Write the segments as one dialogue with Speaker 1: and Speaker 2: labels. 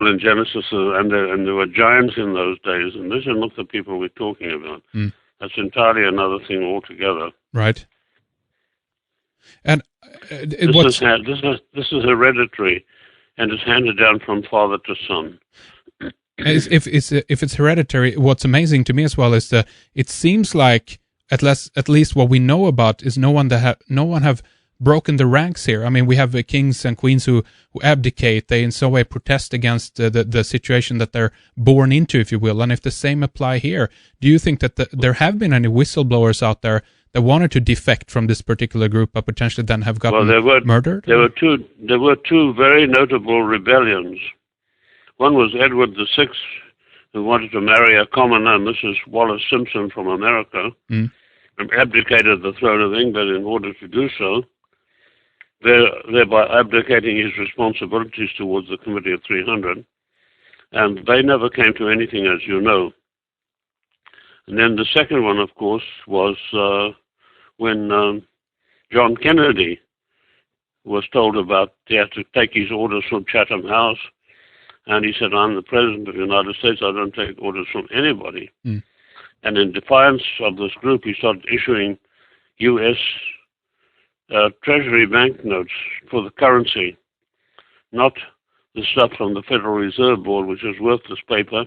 Speaker 1: in Genesis, and there were giants in those days, and these are not the people we're talking about. That's entirely another thing altogether.
Speaker 2: Right. And
Speaker 1: this is hereditary, and it's handed down from father to son.
Speaker 2: If it's hereditary, what's amazing to me as well is that it seems like at least what we know about is no one have broken the ranks here. I mean, we have kings and queens who abdicate. They in some way protest against the situation that they're born into, if you will. And if the same apply here, do you think that there have been any whistleblowers out there that wanted to defect from this particular group, but potentially then have gotten murdered?
Speaker 1: There were two very notable rebellions. One was Edward VI, who wanted to marry a commoner, Mrs. Wallace Simpson from America, and abdicated the throne of England in order to do so, thereby abdicating his responsibilities towards the Committee of 300. And they never came to anything, as you know. And then the second one, of course, was when John Kennedy was told about he had to take his orders from Chatham House. And he said, I'm the President of the United States, I don't take orders from anybody. And in defiance of this group, he started issuing U.S. Treasury banknotes for the currency, not the stuff from the Federal Reserve Board, which is worthless paper,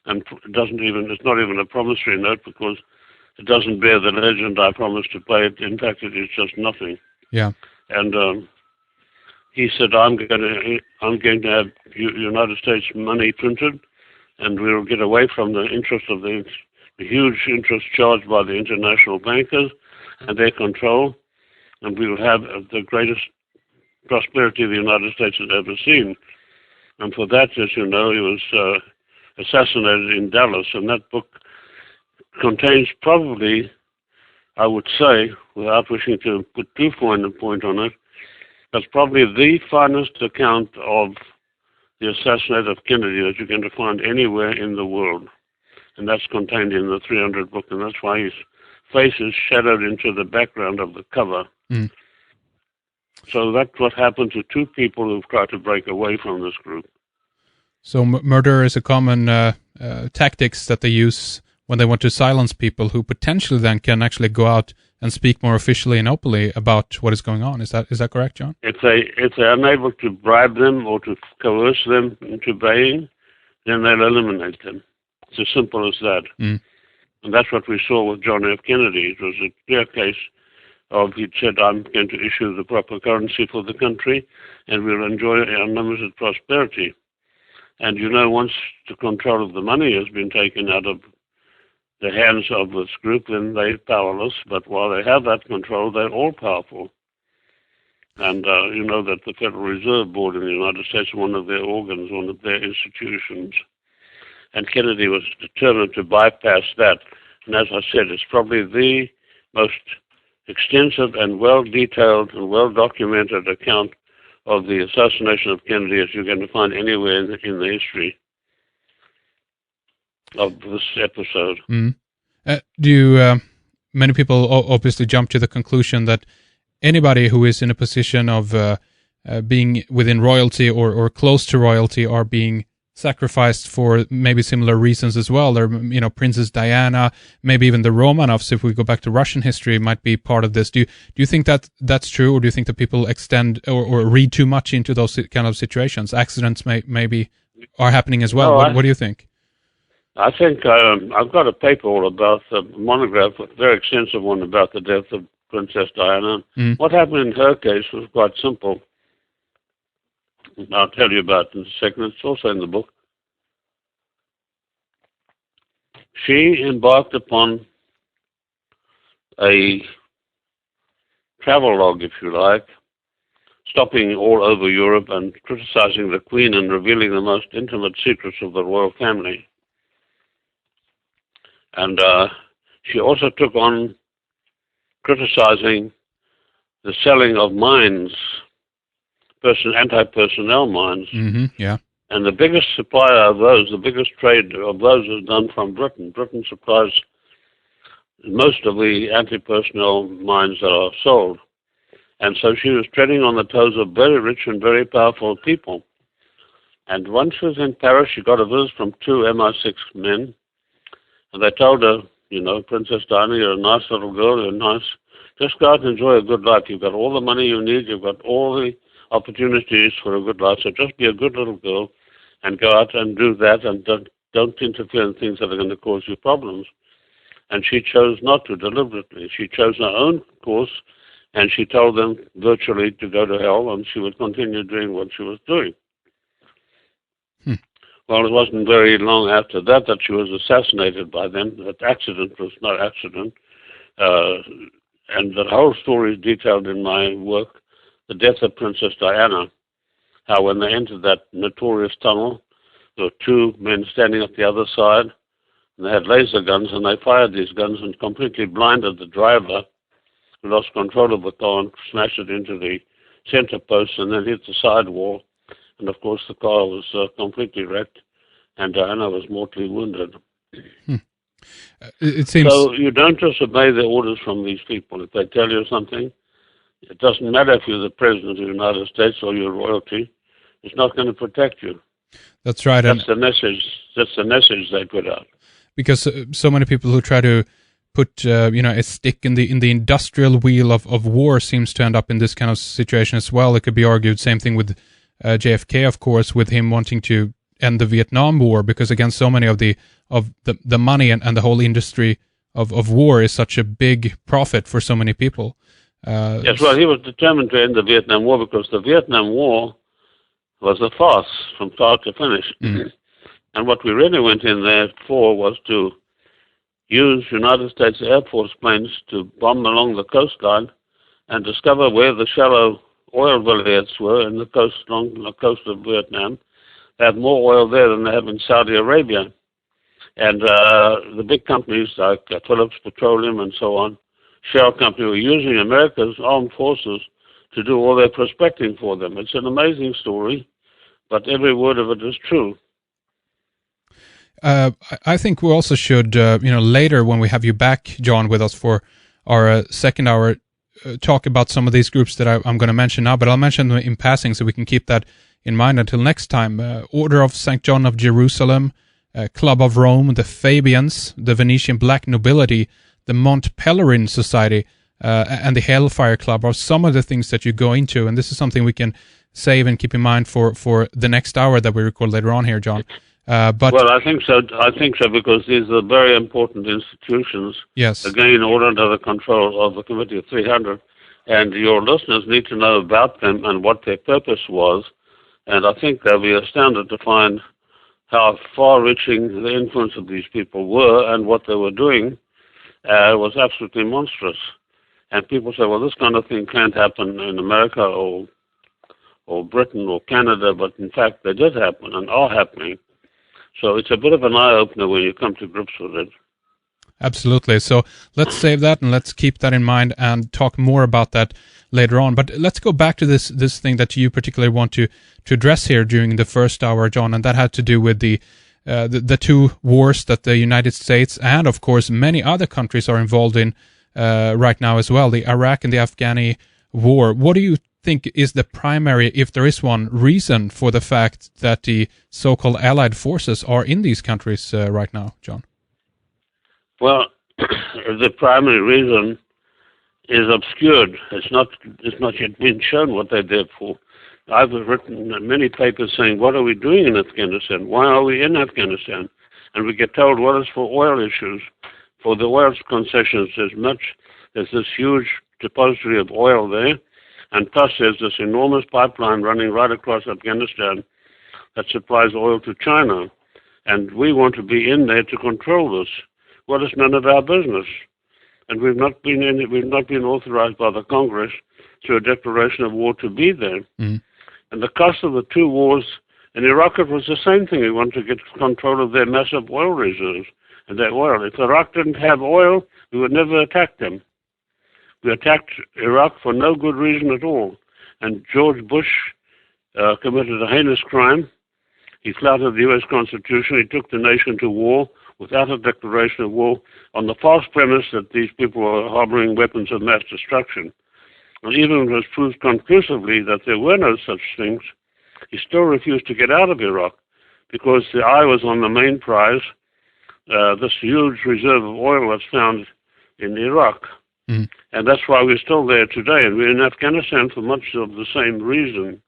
Speaker 1: and it's not even a promissory note because it doesn't bear the legend, I promise to pay it. In fact, it is just nothing.
Speaker 2: Yeah.
Speaker 1: And he said, I'm going to have United States money printed, and we'll get away from the interest of the huge interest charged by the international bankers and their control, and we will have the greatest prosperity the United States has ever seen. And for that, as you know, he was assassinated in Dallas, and that book contains probably, I would say, without wishing to put too fine a point on it, that's probably the finest account of the assassination of Kennedy that you're going to find anywhere in the world. And that's contained in the 300 book, and that's why his face is shadowed into the background of the cover. So that's what happened to two people who've tried to break away from this group.
Speaker 2: So murder is a common tactics that they use when they want to silence people who potentially then can actually go out and speak more officially and openly about what is going on. Is that correct, John? If
Speaker 1: they're unable to bribe them or to coerce them into obeying, then they'll eliminate them. It's as simple as that. And that's what we saw with John F. Kennedy. It was a clear case of he'd said, I'm going to issue the proper currency for the country and we'll enjoy unlimited prosperity. And you know, once the control of the money has been taken out of the hands of this group, then they're powerless. But while they have that control, they're all powerful. And you know that the Federal Reserve Board in the United States is one of their organs, one of their institutions. And Kennedy was determined to bypass that. And as I said, it's probably the most extensive and well-detailed and well-documented account of the assassination of Kennedy as you're going to find anywhere in the history of this episode.
Speaker 2: Many people obviously jump to the conclusion that anybody who is in a position of being within royalty or close to royalty are being sacrificed for maybe similar reasons as well. There, Princess Diana, maybe even the Romanovs, if we go back to Russian history, might be part of this. Do you think that that's true, or do you think that people extend or read too much into those kind of situations? Accidents maybe are happening as well. What do you think?
Speaker 1: I think I've got a paper all about the monograph, a very extensive one about the death of Princess Diana. What happened in her case was quite simple. I'll tell you about it in a second. It's also in the book. She embarked upon a travelogue, if you like, stopping all over Europe and criticizing the Queen and revealing the most intimate secrets of the royal family. And she also took on criticizing the selling of mines, anti-personnel mines.
Speaker 2: Yeah.
Speaker 1: And the biggest supplier of those, the biggest trade of those is done from Britain. Britain supplies most of the anti-personnel mines that are sold. And so she was treading on the toes of very rich and very powerful people. And once she was in Paris, she got a visit from two MI6 men, and they told her, you know, Princess Diana, you're a nice little girl, you're nice. Just go out and enjoy a good life. You've got all the money you need. You've got all the opportunities for a good life. So just be a good little girl and go out and do that, and don't interfere in things that are going to cause you problems. And she chose not to deliberately. She chose her own course, and she told them virtually to go to hell, and she would continue doing what she was doing. Well, it wasn't very long after that that she was assassinated by them. That accident was no accident. And the whole story is detailed in my work, The Death of Princess Diana, how when they entered that notorious tunnel, there were two men standing at the other side, and they had laser guns, and they fired these guns and completely blinded the driver, who lost control of the car and smashed it into the center post and then hit the side wall. And of course, the car was completely wrecked, and Diana was mortally wounded.
Speaker 2: It seems
Speaker 1: so. You don't just obey the orders from these people. If they tell you something, it doesn't matter if you're the president of the United States or you're royalty. It's not going to protect you.
Speaker 2: That's right.
Speaker 1: That's the message. That's the message they put out.
Speaker 2: Because so many people who try to put a stick in the industrial wheel of war seems to end up in this kind of situation as well. It could be argued same thing with JFK, of course, with him wanting to end the Vietnam War, because again, so many of the money and the whole industry of war is such a big profit for so many people.
Speaker 1: Yes, well, he was determined to end the Vietnam War because the Vietnam War was a farce from start to finish. And what we really went in there for was to use United States Air Force planes to bomb along the coastline and discover where the shallow oil villagers were in the coast, along the coast of Vietnam. They had more oil there than they have in Saudi Arabia. And the big companies like Phillips Petroleum and so on, Shell Company, were using America's armed forces to do all their prospecting for them. It's an amazing story, but every word of it is true.
Speaker 2: I think we also should, later when we have you back, John, with us for our second hour, talk about some of these groups that I'm going to mention now, but I'll mention them in passing so we can keep that in mind until next time. Order of St. John of Jerusalem, Club of Rome, the Fabians, the Venetian Black Nobility, the Mont Pelerin Society, and the Hellfire Club are some of the things that you go into, and this is something we can save and keep in mind for the next hour that we record later on here, John.
Speaker 1: Well, I think so. I think so because these are very important institutions.
Speaker 2: Yes.
Speaker 1: Again, all under the control of the Committee of 300, and your listeners need to know about them and what their purpose was. And I think they'll be astounded to find how far-reaching the influence of these people were, and what they were doing was absolutely monstrous. And people say, well, this kind of thing can't happen in America or Britain or Canada, but in fact they did happen and are happening. So it's a bit of an eye-opener when you come to grips with it.
Speaker 2: Absolutely. So let's save that and let's keep that in mind and talk more about that later on. But let's go back to this thing that you particularly want to address here during the first hour, John, and that had to do with the two wars that the United States and, of course, many other countries are involved in right now as well, the Iraq and the Afghani war. What do you think is the primary, if there is one, reason for the fact that the so-called allied forces are in these countries right now, John?
Speaker 1: Well, the primary reason is obscured. It's not yet been shown what they're there for. I've written many papers saying, what are we doing in Afghanistan? Why are we in Afghanistan? And we get told, well, it's for oil issues. For the oil concessions, there's this huge depository of oil there, and plus there's this enormous pipeline running right across Afghanistan that supplies oil to China. And we want to be in there to control this. Well, it's none of our business. And we've not been authorized by the Congress through a declaration of war to be there. Mm. And the cost of the two wars in Iraq, it was the same thing. We wanted to get control of their massive oil reserves and their oil. If Iraq didn't have oil, we would never attack them. We attacked Iraq for no good reason at all. And George Bush committed a heinous crime. He flouted the U.S. Constitution. He took the nation to war without a declaration of war on the false premise that these people were harboring weapons of mass destruction. And even it was proved conclusively that there were no such things, he still refused to get out of Iraq because the eye was on the main prize, this huge reserve of oil that's found in Iraq. And that's why we're still there today. And we're in Afghanistan for much of the same reason.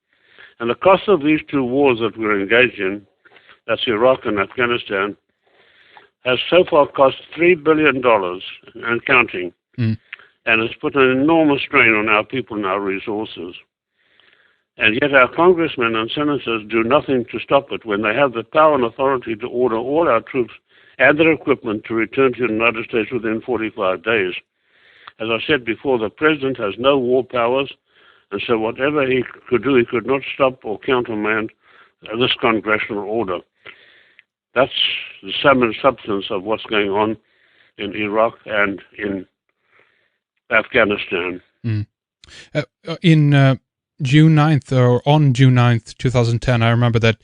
Speaker 1: And the cost of these two wars that we're engaged in, that's Iraq and Afghanistan, has so far cost $3 billion and counting. And it's put an enormous strain on our people and our resources. And yet our congressmen and senators do nothing to stop it when they have the power and authority to order all our troops and their equipment to return to the United States within 45 days. As I said before, the president has no war powers, and so whatever he could do, he could not stop or countermand this congressional order. That's the sum and substance of what's going on in Iraq and in Afghanistan.
Speaker 2: In June 9th, or on June 9th, 2010, I remember that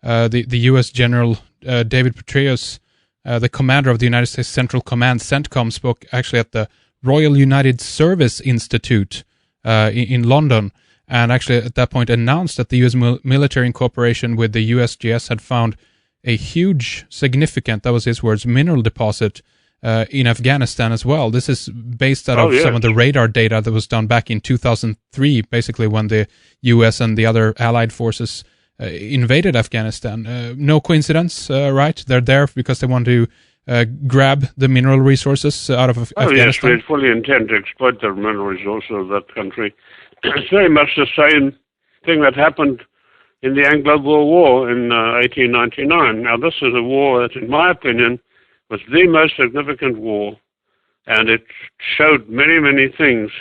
Speaker 2: the U.S. General David Petraeus, the commander of the United States Central Command, CENTCOM, spoke actually at the Royal United Service Institute in London, and actually at that point announced that the U.S. military in cooperation with the USGS had found a huge, significant, that was his words, mineral deposit in Afghanistan as well. This is based out of some of the radar data that was done back in 2003, basically when the U.S. and the other allied forces invaded Afghanistan. No coincidence, right? They're there because they want to grab the mineral resources out of Afghanistan?
Speaker 1: Yes, we fully intend to exploit the mineral resources of that country. It's very much the same thing that happened in the Anglo-Boer War in 1899. Now, this is a war that, in my opinion, was the most significant war, and it showed many, many things,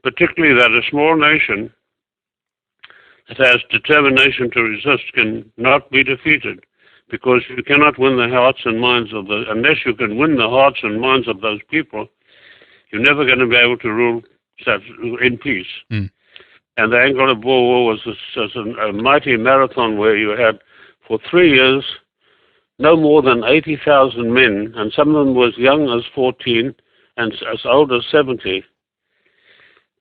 Speaker 1: particularly that a small nation that has determination to resist can not be defeated, because you cannot win the hearts and minds of unless you can win the hearts and minds of those people, you're never going to be able to rule in peace. And the Anglo-Boer War was a mighty marathon where you had, for 3 years, no more than 80,000 men, and some of them were as young as 14 and as old as 70,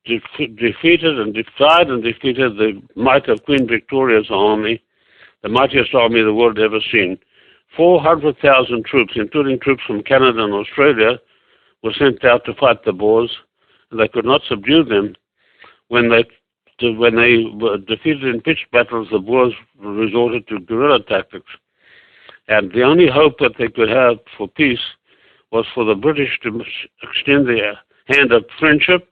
Speaker 1: defeated and defied and defeated the might of Queen Victoria's army, the mightiest army the world had ever seen. 400,000 troops, including troops from Canada and Australia, were sent out to fight the Boers, and they could not subdue them. When they were defeated in pitched battles, the Boers resorted to guerrilla tactics. And the only hope that they could have for peace was for the British to extend their hand of friendship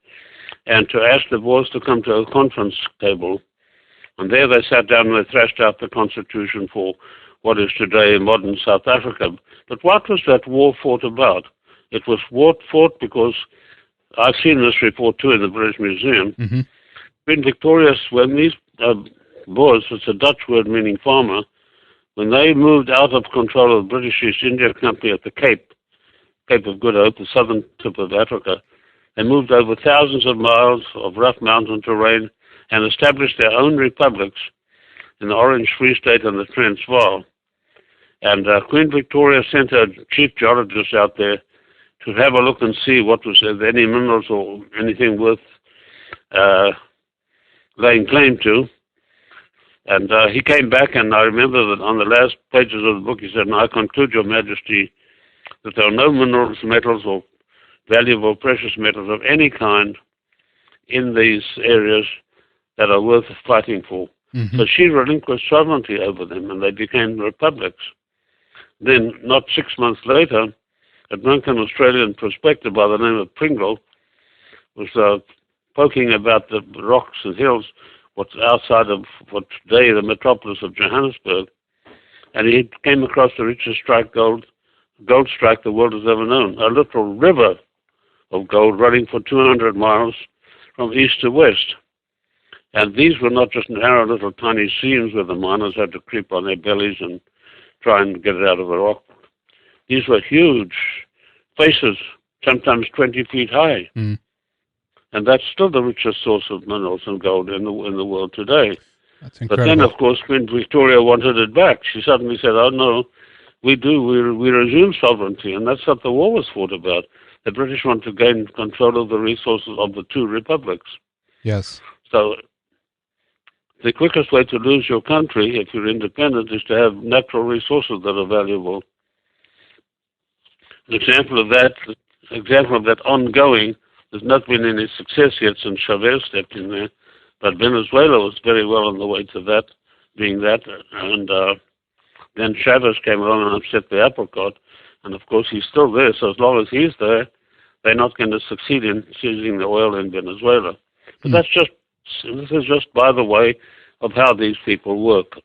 Speaker 1: and to ask the Boers to come to a conference table. And there they sat down and they thrashed out the constitution for what is today modern South Africa. But what was that war fought about? It was fought because, I've seen this report too in the British Museum, Queen Victoria, when these Boers, it's a Dutch word meaning farmer, when they moved out of control of the British East India Company at the Cape of Good Hope, the southern tip of Africa, they moved over thousands of miles of rough mountain terrain and established their own republics in the Orange Free State and the Transvaal. And Queen Victoria sent her chief geologist out there to have a look and see what was any minerals or anything worth laying claim to. And he came back, and I remember that on the last pages of the book he said, "Now I conclude, Your Majesty, that there are no minerals, metals, or valuable precious metals of any kind in these areas that are worth fighting for." So she relinquished sovereignty over them, and they became republics. Then, not 6 months later, a drunken Australian prospector by the name of Pringle was poking about the rocks and hills what's outside of what today the metropolis of Johannesburg, and he came across the richest gold strike the world has ever known, a little river of gold running for 200 miles from east to west. And these were not just narrow little tiny seams where the miners had to creep on their bellies and try and get it out of the rock. These were huge faces, sometimes 20 feet high. And that's still the richest source of minerals and gold in the world today.
Speaker 2: That's incredible.
Speaker 1: But then, of course, Queen Victoria wanted it back. She suddenly said, "Oh no, we resume sovereignty," and that's what the war was fought about. The British want to gain control of the resources of the two republics.
Speaker 2: Yes.
Speaker 1: So the quickest way to lose your country, if you're independent, is to have natural resources that are valuable. An example of that ongoing, there's not been any success yet since Chavez stepped in there, but Venezuela was very well on the way to that, being that, and then Chavez came along and upset the apple cart, and of course he's still there, so as long as he's there, they're not going to succeed in seizing the oil in Venezuela. But this is just by the way of how these people work.